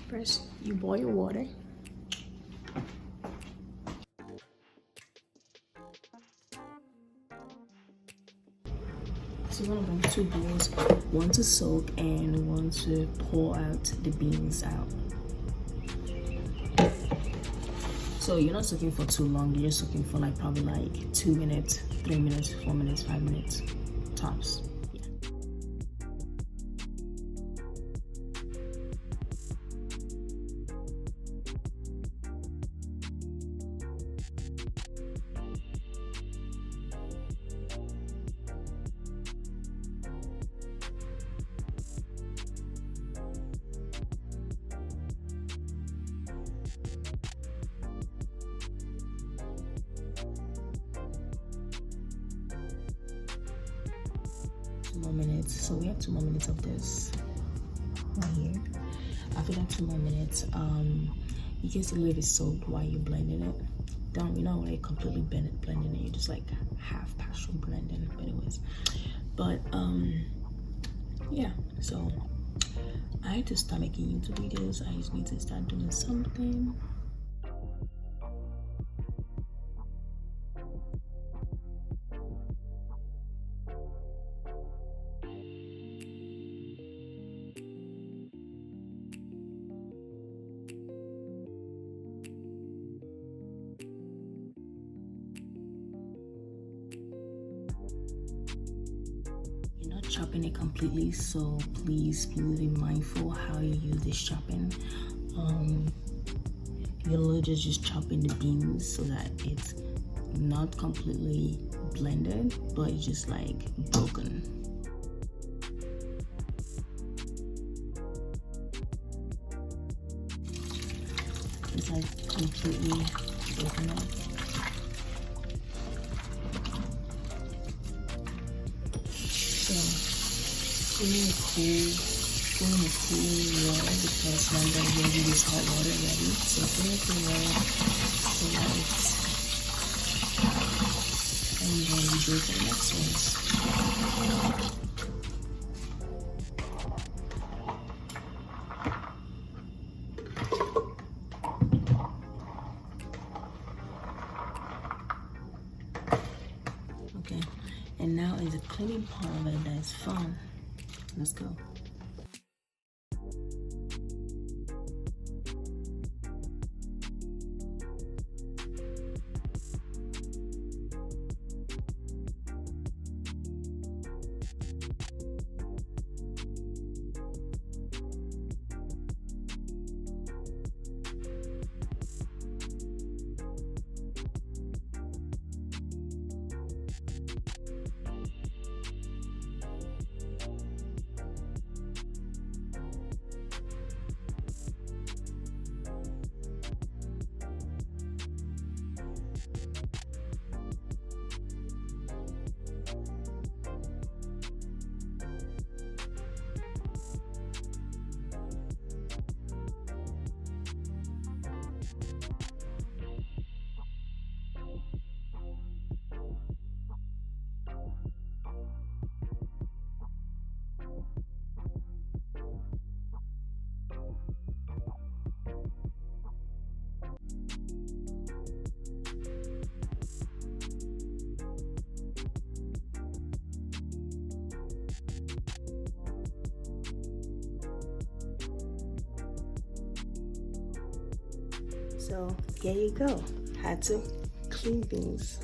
First, you boil your water. So you're gonna bring 2 bowls, one to soak and one to pour out the beans out. So you're not soaking for too long, you're just soaking for like probably like 2 minutes, 3 minutes, 4 minutes, 5 minutes tops. Yeah. More minutes, so we have 2 more minutes of this right here. After that 2 more minutes, you can still leave it soaked while you're blending it. You're not like completely blending it, you're just like half partial blending anyways. But yeah, so I had to start making YouTube videos. I just need to start doing something. Chopping it completely, so please be mindful how you use this chopping. You're literally just chopping the beans so that it's not completely blended, but it's just like broken. It's like completely broken up. Put in the cool water, because now I'm going to give you this hot water ready. So put in the cool water so that it's, and then we do it for the next ones. Okay, and now is the cleaning part of it that is fun. Let's go. So here you go. Had to clean things.